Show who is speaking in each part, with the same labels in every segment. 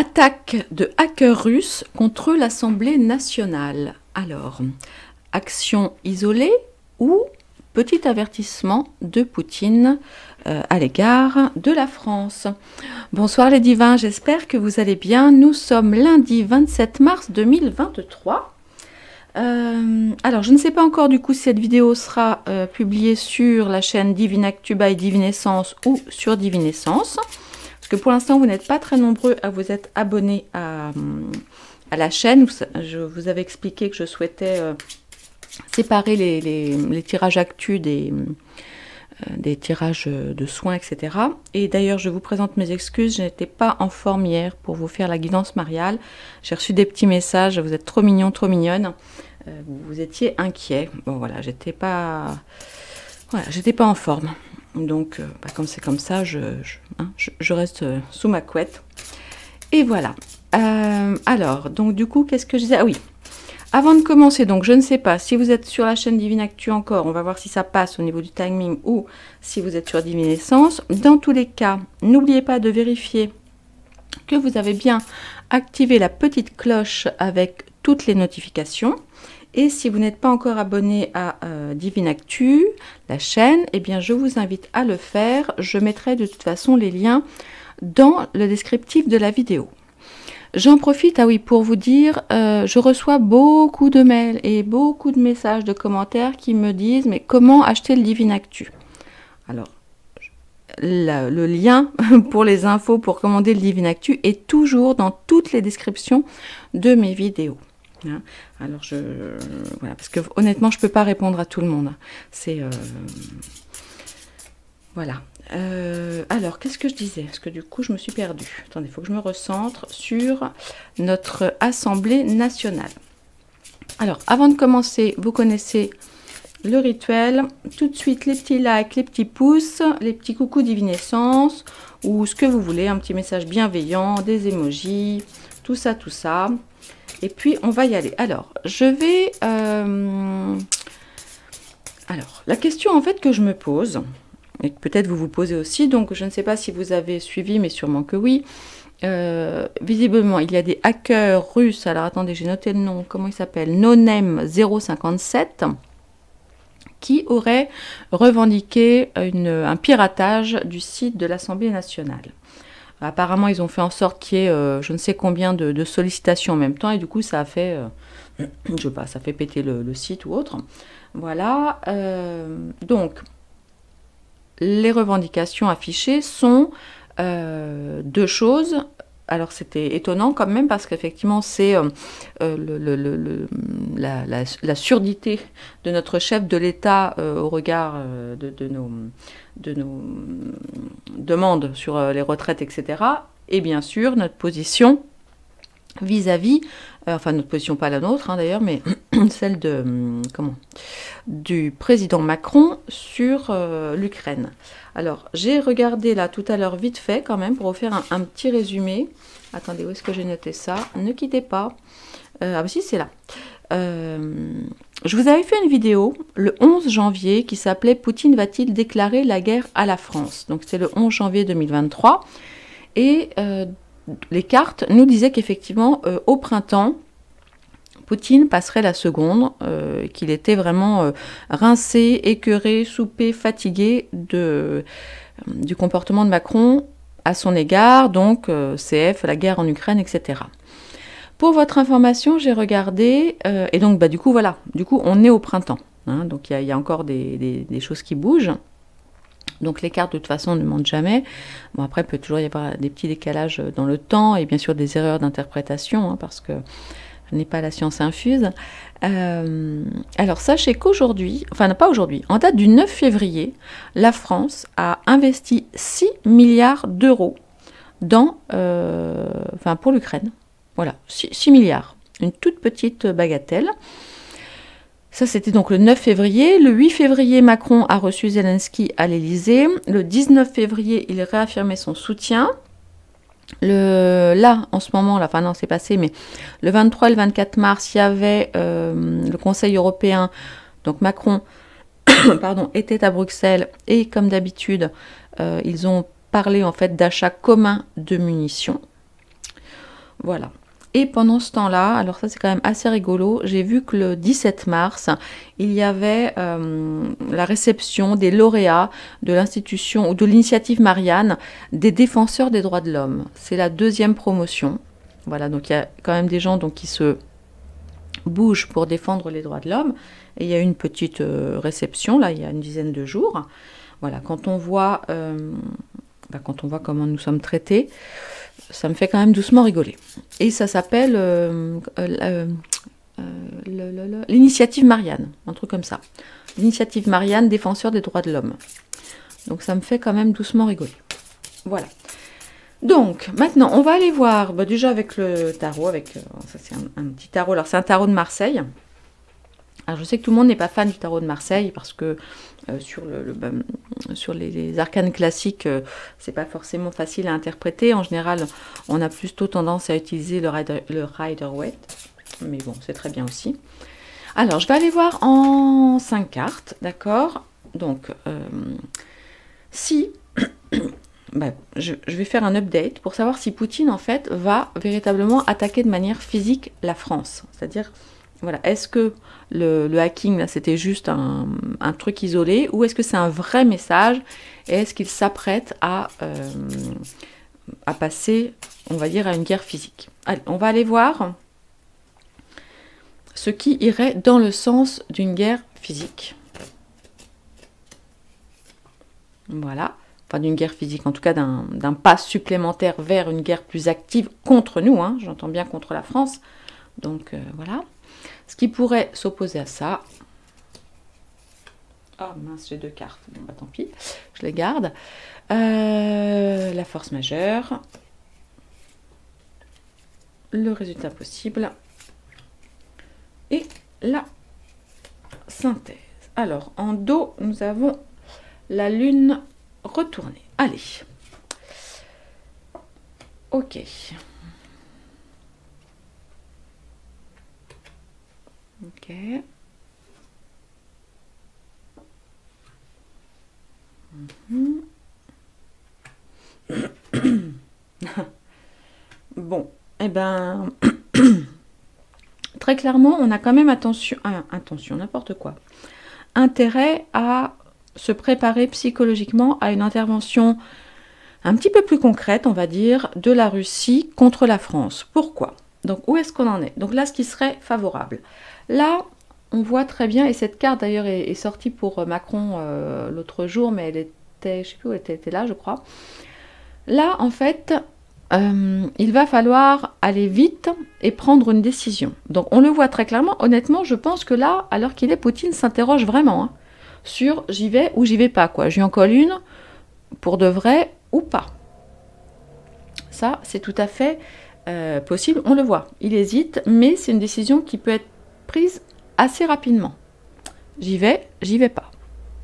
Speaker 1: Attaque de hackers russes contre l'Assemblée nationale. Alors, action isolée ou petit avertissement de Poutine à l'égard de la France. Bonsoir les divins, j'espère que vous allez bien. Nous sommes lundi 27 mars 2023. Alors, je ne sais pas encore du coup si cette vidéo sera publiée sur la chaîne Divinactu by Divinescence ou sur Divinescence. Parce que pour l'instant, vous n'êtes pas très nombreux à vous être abonnés à la chaîne. Je vous avais expliqué que je souhaitais séparer les tirages actus des tirages de soins, etc. Et d'ailleurs, je vous présente mes excuses. Je n'étais pas en forme hier pour vous faire la guidance mariale. J'ai reçu des petits messages. Vous êtes trop mignons, trop mignonnes. Vous étiez inquiets. Bon, voilà, j'étais pas en forme. Donc, comme c'est comme ça, je reste sous ma couette. Et voilà. Alors, donc du coup, qu'est-ce que je disais? Ah oui. Avant de commencer, donc je ne sais pas si vous êtes sur la chaîne Divinactu encore, on va voir si ça passe au niveau du timing ou si vous êtes sur Divinescence. Dans tous les cas, n'oubliez pas de vérifier que vous avez bien activé la petite cloche avec toutes les notifications. Et si vous n'êtes pas encore abonné à Divinactu, la chaîne, eh bien je vous invite à le faire. Je mettrai de toute façon les liens dans le descriptif de la vidéo. J'en profite, ah oui, pour vous dire, je reçois beaucoup de mails et beaucoup de messages, de commentaires qui me disent, mais comment acheter le Divinactu? Alors, le lien pour les infos pour commander le Divinactu est toujours dans toutes les descriptions de mes vidéos. Hein. Alors, voilà, parce que honnêtement, je ne peux pas répondre à tout le monde. C'est... voilà. Alors, qu'est-ce que je disais? Parce que du coup, je me suis perdue. Attendez, il faut que je me recentre sur notre Assemblée nationale. Alors, avant de commencer, vous connaissez le rituel. Tout de suite, les petits likes, les petits pouces, les petits coucou divinescence, ou ce que vous voulez, un petit message bienveillant, des emojis, tout ça, tout ça. Et puis, on va y aller. Alors, je vais... Alors, la question, en fait, que je me pose... et que peut-être vous vous posez aussi, donc je ne sais pas si vous avez suivi, mais sûrement que oui. Visiblement, il y a des hackers russes, alors attendez, j'ai noté le nom, comment il s'appelle? Nonem057, qui auraient revendiqué un piratage du site de l'Assemblée nationale. Apparemment, ils ont fait en sorte qu'il y ait je ne sais combien de sollicitations en même temps, et du coup, ça a fait, je sais pas, ça fait péter le site ou autre. Voilà, donc... les revendications affichées sont deux choses. Alors c'était étonnant quand même parce qu'effectivement c'est la surdité de notre chef de l'État au regard de nos demandes sur les retraites, etc. Et bien sûr notre position vis-à-vis, enfin notre position pas la nôtre hein, d'ailleurs, mais celle du président Macron sur l'Ukraine. Alors j'ai regardé là tout à l'heure vite fait quand même pour vous faire un petit résumé. Attendez, où est-ce que j'ai noté ça? Ne quittez pas. Ah bah si, c'est là. Je vous avais fait une vidéo le 11 janvier qui s'appelait « Poutine va-t-il déclarer la guerre à la France ?» Donc c'est le 11 janvier 2023. Et les cartes nous disaient qu'effectivement, au printemps, Poutine passerait la seconde, qu'il était vraiment rincé, écœuré, soupé, fatigué du comportement de Macron à son égard, donc CF, la guerre en Ukraine, etc. Pour votre information, j'ai regardé, et donc bah, du coup, voilà, du coup, on est au printemps, hein, donc il y a encore des choses qui bougent. Donc les cartes de toute façon ne mentent jamais. Bon après il peut toujours y avoir des petits décalages dans le temps et bien sûr des erreurs d'interprétation hein, parce que je n'ai pas la science infuse. Alors sachez qu'aujourd'hui, enfin pas aujourd'hui, en date du 9 février, la France a investi 6 milliards d'euros pour l'Ukraine. Voilà, 6 milliards, une toute petite bagatelle. Ça, c'était donc le 9 février. Le 8 février, Macron a reçu Zelensky à l'Élysée. Le 19 février, il réaffirmait son soutien. Là, en ce moment, enfin non, c'est passé, mais le 23 et le 24 mars, il y avait le Conseil européen. Donc Macron pardon, était à Bruxelles et comme d'habitude, ils ont parlé en fait d'achat commun de munitions. Voilà. Et pendant ce temps-là, alors ça c'est quand même assez rigolo, j'ai vu que le 17 mars, il y avait la réception des lauréats de l'institution ou de l'initiative Marianne des défenseurs des droits de l'homme. C'est la deuxième promotion. Voilà, donc il y a quand même des gens donc, qui se bougent pour défendre les droits de l'homme. Et il y a eu une petite réception, là, il y a une dizaine de jours. Voilà, quand on voit comment nous sommes traités, ça me fait quand même doucement rigoler. Et ça s'appelle l'initiative Marianne, un truc comme ça. L'initiative Marianne, défenseur des droits de l'homme. Donc ça me fait quand même doucement rigoler. Voilà. Donc, maintenant, on va aller voir, déjà avec le tarot, ça c'est un petit tarot, alors c'est un tarot de Marseille. Alors je sais que tout le monde n'est pas fan du tarot de Marseille, parce que sur les arcanes classiques, c'est pas forcément facile à interpréter. En général, on a plutôt tendance à utiliser le Rider-Waite, mais bon, c'est très bien aussi. Alors, je vais aller voir en 5 cartes, d'accord? Donc, si... je vais faire un update pour savoir si Poutine, en fait, va véritablement attaquer de manière physique la France. C'est-à-dire, voilà, est-ce que le hacking, là, c'était juste un truc isolé, ou est-ce que c'est un vrai message, et est-ce qu'il s'apprête à passer, on va dire, à une guerre physique? Allez, on va aller voir ce qui irait dans le sens d'une guerre physique. Voilà. Enfin, d'une guerre physique, en tout cas d'un pas supplémentaire vers une guerre plus active contre nous, hein, j'entends bien contre la France. Donc, voilà. Ce qui pourrait s'opposer à ça... Oh mince, j'ai 2 cartes. Bon, bah tant pis, je les garde. La force majeure. Le résultat possible. Et la synthèse. Alors, en dos, nous avons la lune retournée. Allez. Ok. Ok. Bon, eh ben, très clairement, on a quand même attention, n'importe quoi, intérêt à se préparer psychologiquement à une intervention un petit peu plus concrète, on va dire, de la Russie contre la France. Pourquoi? Donc, où est-ce qu'on en est? Donc là, ce qui serait favorable. Là, on voit très bien, et cette carte d'ailleurs est sortie pour Macron l'autre jour, mais elle était, je sais plus où elle était là, je crois. Là, en fait, il va falloir aller vite et prendre une décision. Donc, on le voit très clairement. Honnêtement, je pense que là, à l'heure qu'il est, Poutine s'interroge vraiment hein, sur j'y vais ou j'y vais pas, quoi. Je lui en colle une pour de vrai ou pas. Ça, c'est tout à fait possible. On le voit. Il hésite, mais c'est une décision qui peut être prise assez rapidement. J'y vais pas.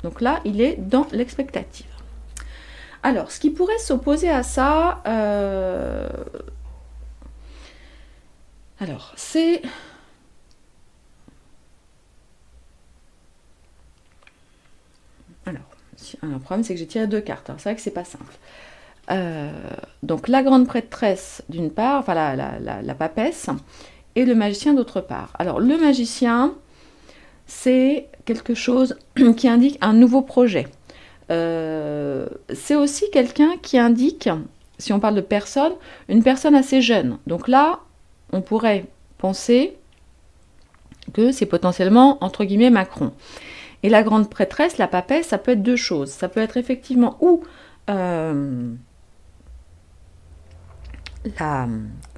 Speaker 1: Donc là, il est dans l'expectative. Alors, ce qui pourrait s'opposer à ça, alors, c'est... Alors, le problème, c'est que j'ai tiré 2 cartes. C'est vrai que c'est pas simple. Donc, la grande prêtresse, d'une part, enfin, la papesse, et le magicien, d'autre part. Alors, le magicien, c'est quelque chose qui indique un nouveau projet. C'est aussi quelqu'un qui indique, si on parle de personne, une personne assez jeune. Donc là, on pourrait penser que c'est potentiellement, entre guillemets, Macron. Et la grande prêtresse, la papesse, ça peut être 2 choses. Ça peut être effectivement ou comment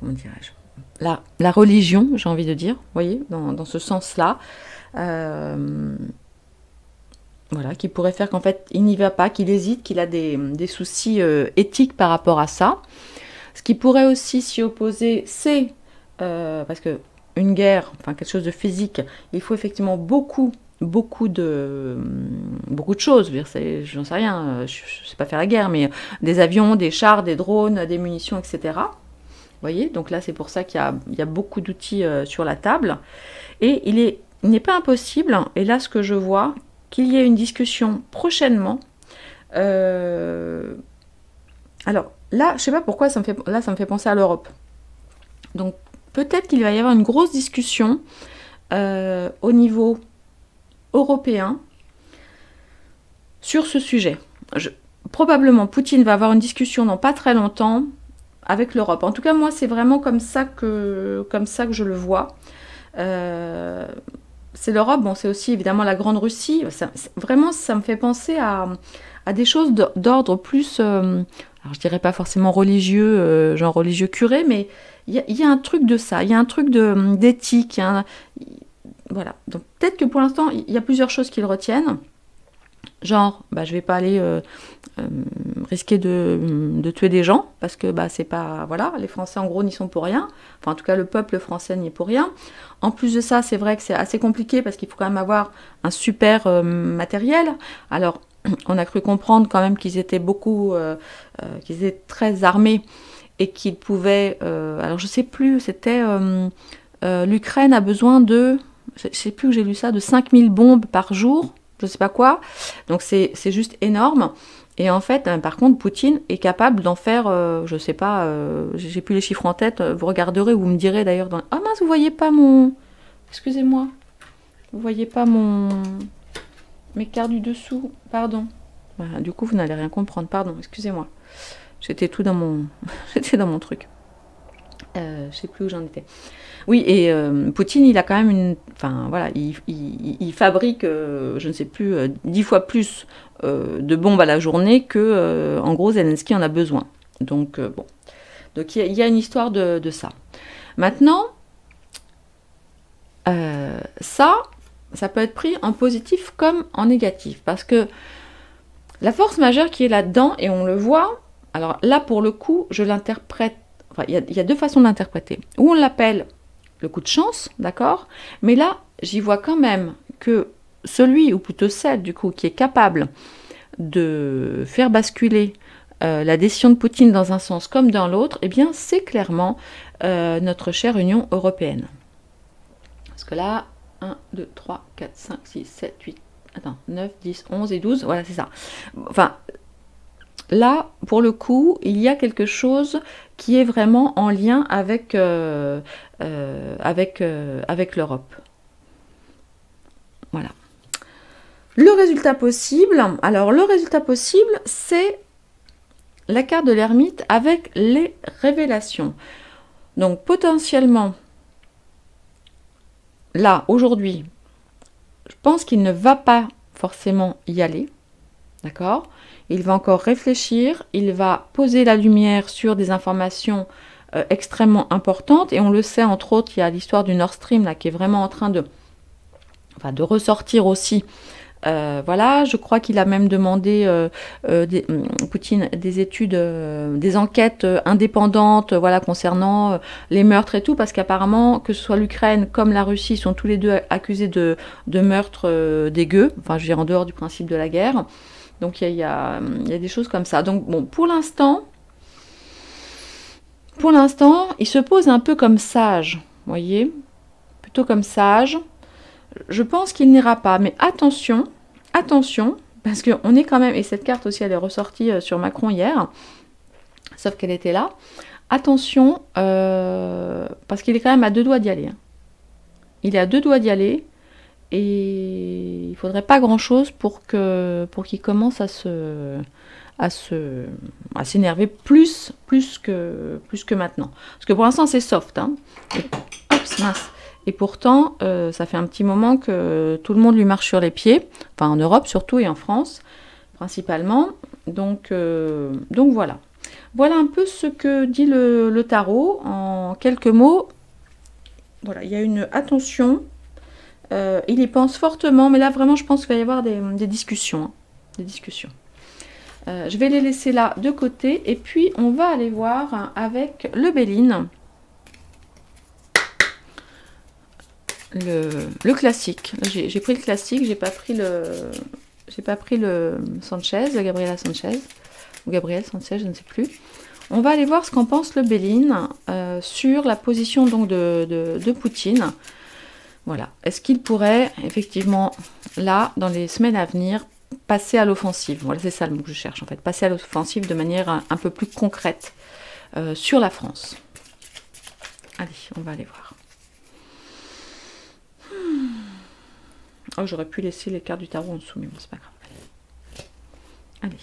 Speaker 1: dirais-je, la religion, j'ai envie de dire, vous voyez, dans ce sens-là. Voilà, qui pourrait faire qu'en fait, il n'y va pas, qu'il hésite, qu'il a des soucis éthiques par rapport à ça. Ce qui pourrait aussi s'y opposer, c'est, parce que une guerre, enfin quelque chose de physique, il faut effectivement beaucoup de choses. J'en sais rien, je ne sais pas faire la guerre, mais des avions, des chars, des drones, des munitions, etc. Vous voyez, donc là, c'est pour ça qu'il y a beaucoup d'outils sur la table. Et il n'est pas impossible, et là, ce que je vois, qu'il y ait une discussion prochainement. Alors, là, je ne sais pas pourquoi, ça me fait penser à l'Europe. Donc peut-être qu'il va y avoir une grosse discussion au niveau européen sur ce sujet. Probablement, Poutine va avoir une discussion dans pas très longtemps avec l'Europe. En tout cas, moi, c'est vraiment comme ça que je le vois. C'est l'Europe, bon, c'est aussi évidemment la Grande Russie. Vraiment, ça me fait penser à des choses d'ordre plus, alors je dirais pas forcément religieux, genre religieux curé, mais il y a un truc de ça, il y a un truc d'éthique. Voilà, donc peut-être que pour l'instant, il y a plusieurs choses qui le retiennent. Genre, je vais pas aller risquer de tuer des gens, parce que c'est pas... Voilà, les Français en gros n'y sont pour rien. Enfin, en tout cas, le peuple français n'y est pour rien. En plus de ça, c'est vrai que c'est assez compliqué, parce qu'il faut quand même avoir un super matériel. Alors, on a cru comprendre quand même qu'ils étaient qu'ils étaient très armés, et qu'ils pouvaient... alors, je sais plus, c'était... l'Ukraine a besoin de... Je sais plus où j'ai lu ça, de 5000 bombes par jour, je sais pas quoi. Donc c'est juste énorme. Et en fait, par contre, Poutine est capable d'en faire, je sais pas, j'ai plus les chiffres en tête, vous regarderez ou vous me direz d'ailleurs dans... Ah mince, vous voyez pas mon... Excusez-moi. Vous voyez pas mes cartes du dessous, pardon. Voilà, du coup, vous n'allez rien comprendre, pardon, excusez-moi. J'étais tout dans mon... J'étais dans mon truc. Je sais plus où j'en étais. Oui, et Poutine, il a quand même une... Enfin, voilà, il fabrique, je ne sais plus, 10 fois plus de bombes à la journée que, en gros, Zelensky en a besoin. Donc, bon. Donc, il y a une histoire de ça. Maintenant, ça peut être pris en positif comme en négatif. Parce que la force majeure qui est là-dedans, et on le voit, alors là, pour le coup, je l'interprète... Enfin, il y a deux façons de l'interpréter. Ou on l'appelle le coup de chance, d'accord? Mais là, j'y vois quand même que celui, ou plutôt celle, du coup, qui est capable de faire basculer la décision de Poutine dans un sens comme dans l'autre, eh bien, c'est clairement notre chère Union européenne. Parce que là, 1, 2, 3, 4, 5, 6, 7, 8, attends, 9, 10, 11 et 12, voilà, c'est ça. Enfin... Là, pour le coup, il y a quelque chose qui est vraiment en lien avec l'Europe. Voilà. Le résultat possible, alors le résultat possible, c'est la carte de l'ermite avec les révélations. Donc potentiellement, là, aujourd'hui, je pense qu'il ne va pas forcément y aller. D'accord ? Il va encore réfléchir, il va poser la lumière sur des informations extrêmement importantes. Et on le sait, entre autres, il y a l'histoire du Nord Stream là, qui est vraiment en train de ressortir aussi. Voilà, je crois qu'il a même demandé, Poutine, des études, des enquêtes indépendantes voilà, concernant les meurtres et tout, parce qu'apparemment, que ce soit l'Ukraine comme la Russie, sont tous les deux accusés de meurtres dégueux, enfin je veux dire en dehors du principe de la guerre. Donc il y a des choses comme ça. Donc bon, pour l'instant, il se pose un peu comme sage, vous voyez, plutôt comme sage. Je pense qu'il n'ira pas, mais attention, parce qu'on est quand même, et cette carte aussi elle est ressortie sur Macron hier, sauf qu'elle était là. Attention, parce qu'il est quand même à 2 doigts d'y aller. Hein. Il est à 2 doigts d'y aller. Et il faudrait pas grand chose pour qu'il commence à s'énerver plus que maintenant. Parce que pour l'instant c'est soft. Hein. Mince. Et pourtant ça fait un petit moment que tout le monde lui marche sur les pieds. Enfin en Europe surtout et en France principalement. Donc voilà. Voilà un peu ce que dit le tarot en quelques mots. Voilà, il y a une attention. Il y pense fortement, mais là vraiment je pense qu'il va y avoir des discussions. Hein, des discussions. Je vais les laisser là de côté et puis on va aller voir avec le Béline. Le classique. J'ai pris le classique, j'ai pas pris le Sanchez, le Gabriela Sanchez, ou Gabriel Sanchez, je ne sais plus. On va aller voir ce qu'en pense le Béline sur la position donc de Poutine. Voilà. Est-ce qu'il pourrait, effectivement, là, dans les semaines à venir, passer à l'offensive? Voilà, c'est ça le mot que je cherche, en fait. Passer à l'offensive de manière un peu plus concrète sur la France. Allez, on va aller voir. Oh, j'aurais pu laisser les cartes du tarot en dessous, mais bon, c'est pas grave. Allez.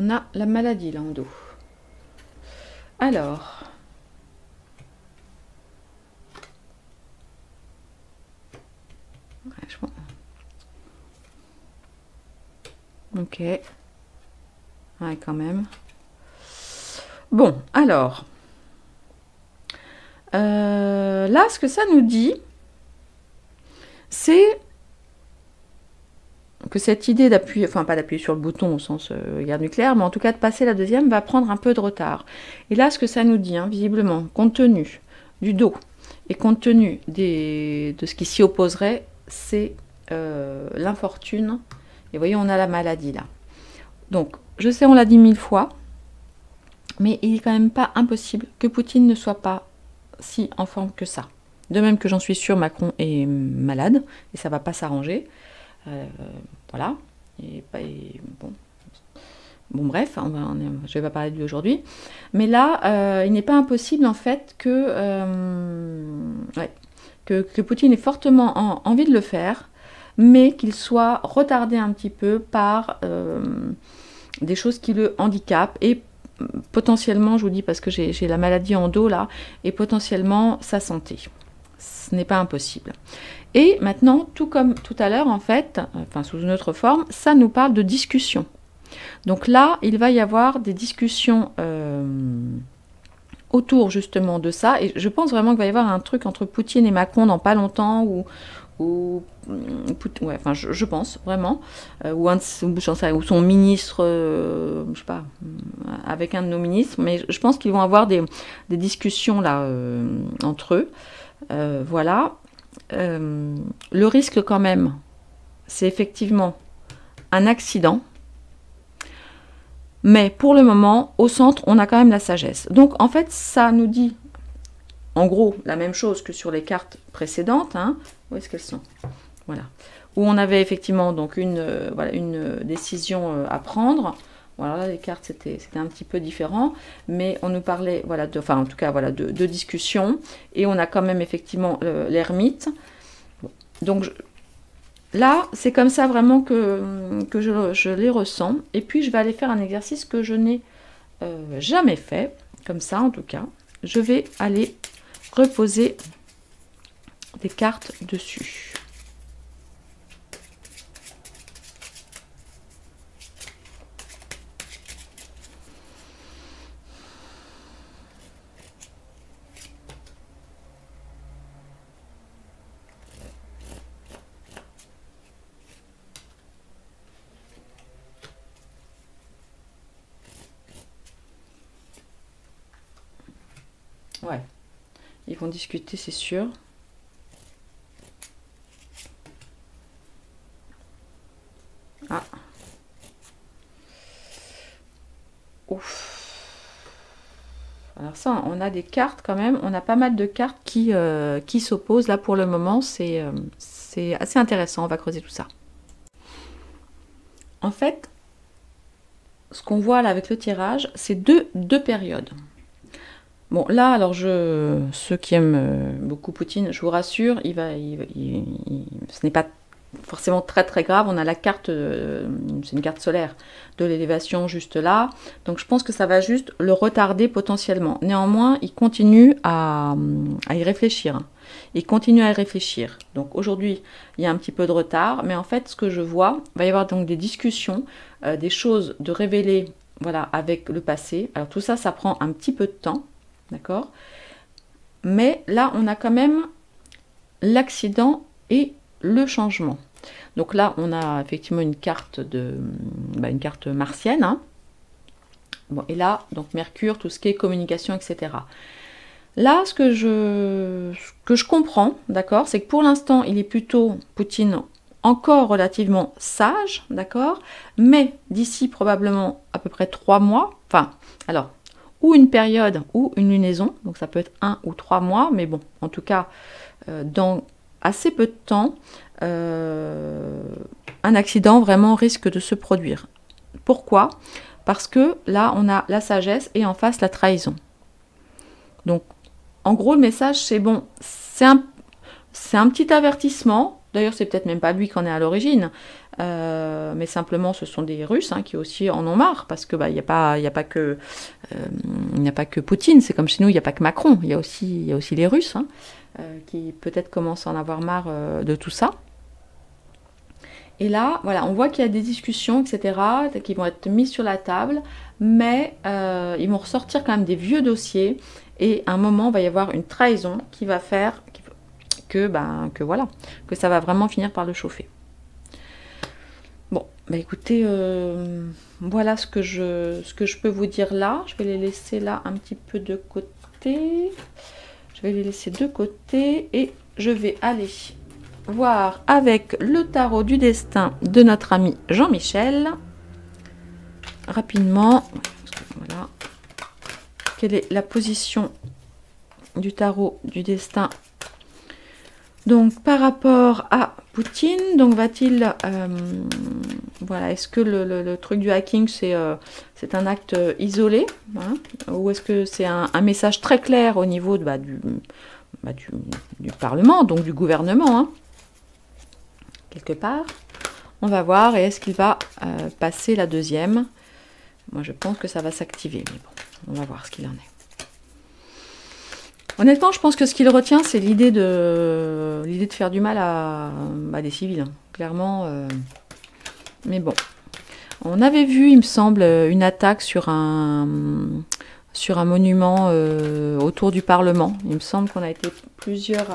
Speaker 1: On a la maladie là en dos. Alors, ok, ouais, quand même. Bon, alors, là, ce que ça nous dit, c'est que cette idée d'appuyer, enfin pas d'appuyer sur le bouton au sens guerre nucléaire, mais en tout cas de passer la deuxième va prendre un peu de retard. Et là, ce que ça nous dit, hein, visiblement, compte tenu du dos et compte tenu de ce qui s'y opposerait, c'est l'infortune. Et vous voyez, on a la maladie là. Donc, je sais, on l'a dit 1000 fois, mais il n'est quand même pas impossible que Poutine ne soit pas si en forme que ça. De même que j'en suis sûre, Macron est malade, et ça ne va pas s'arranger. Voilà. Bon, bref, je ne vais pas parler de lui aujourd'hui. Mais là, il n'est pas impossible, en fait, que Poutine ait fortement envie de le faire, mais qu'il soit retardé un petit peu par des choses qui le handicapent et potentiellement, je vous dis parce que j'ai la maladie en dos là, et potentiellement sa santé. Ce n'est pas impossible. Et maintenant, tout comme tout à l'heure, en fait, enfin sous une autre forme, ça nous parle de discussion. Donc là, il va y avoir des discussions autour justement de ça, et je pense vraiment qu'il va y avoir un truc entre Poutine et Macron dans pas longtemps, ouais, enfin, je pense vraiment, ou son ministre, je sais pas, avec un de nos ministres, mais je pense qu'ils vont avoir des discussions là entre eux, voilà. Le risque quand même, c'est effectivement un accident, mais pour le moment, au centre, on a quand même la sagesse. Donc en fait, ça nous dit en gros la même chose que sur les cartes précédentes, hein. Où est-ce qu'elles sont? Voilà. Où on avait effectivement donc voilà, une décision à prendre. Voilà, les cartes c'était un petit peu différent, mais on nous parlait, voilà, enfin en tout cas voilà, de discussion, et on a quand même effectivement l'ermite. Bon. Donc là, c'est comme ça vraiment que je les ressens, et puis je vais aller faire un exercice que je n'ai jamais fait, comme ça en tout cas. Je vais aller reposer des cartes dessus. Ouais, ils vont discuter, c'est sûr. Ah. Ouf. Alors ça, on a des cartes quand même, on a pas mal de cartes qui s'opposent. Là pour le moment, c'est assez intéressant, on va creuser tout ça. En fait, ce qu'on voit là avec le tirage, c'est deux périodes. Bon, là, alors, ceux qui aiment beaucoup Poutine, je vous rassure, ce n'est pas forcément très très grave. On a la carte, c'est une carte solaire de l'élévation juste là. Donc, je pense que ça va juste le retarder potentiellement. Néanmoins, il continue à y réfléchir. Il continue à y réfléchir. Donc, aujourd'hui, il y a un petit peu de retard. Mais en fait, ce que je vois, il va y avoir donc des discussions, des choses de révéler, voilà, avec le passé. Alors, tout ça, ça prend un petit peu de temps. D'accord? Mais là, on a quand même l'accident et le changement. Donc là, on a effectivement une carte une carte martienne. Hein. Bon, et là, donc Mercure, tout ce qui est communication, etc. Là, ce que je comprends, d'accord, c'est que pour l'instant, il est plutôt Poutine encore relativement sage, d'accord? Mais d'ici probablement à peu près 3 mois, enfin, alors, ou une période ou une lunaison, donc ça peut être 1 ou 3 mois, mais bon, en tout cas, dans assez peu de temps, un accident vraiment risque de se produire. Pourquoi? Parce que là, on a la sagesse et en face la trahison. Donc, en gros, le message, c'est bon, c'est un petit avertissement. D'ailleurs, c'est peut-être même pas lui qui en est à l'origine, mais simplement, ce sont des Russes qui aussi en ont marre, parce que il n'y a pas que Poutine. C'est comme chez nous, il n'y a pas que Macron. Il y a aussi les Russes qui peut-être commencent à en avoir marre de tout ça. Et là, voilà, on voit qu'il y a des discussions, etc., qui vont être mises sur la table, mais ils vont ressortir quand même des vieux dossiers. Et à un moment, il va y avoir une trahison qui va faire que ça va vraiment finir par le chauffer. Bon, écoutez, voilà ce que je peux vous dire là. Je vais les laisser là un petit peu de côté. Je vais les laisser de côté et je vais aller voir avec le tarot du destin de notre ami Jean-Michel. Rapidement, voilà. Quelle est la position du tarot du destin donc par rapport à Poutine? Donc va-t-il voilà, est-ce que le truc du hacking c'est un acte isolé ou est-ce que c'est un message très clair au niveau du Parlement, donc du gouvernement quelque part? On va voir, et est-ce qu'il va passer la deuxième? Moi je pense que ça va s'activer, mais bon, on va voir ce qu'il en est. Honnêtement, je pense que ce qu'il retient, c'est l'idée de faire du mal à des civils, clairement. Mais bon, on avait vu, il me semble, une attaque sur un monument autour du Parlement. Il me semble qu'on a été plusieurs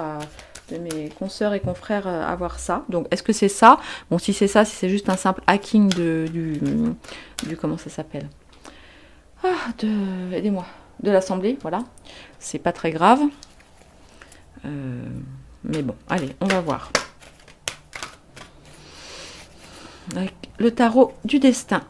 Speaker 1: de mes consoeurs et confrères à voir ça. Donc, est-ce que c'est ça? Bon, si c'est ça, si c'est juste un simple hacking du comment ça s'appelle? Aidez-moi. De l'Assemblée, voilà. C'est pas très grave. Mais bon, allez, on va voir. Avec le tarot du destin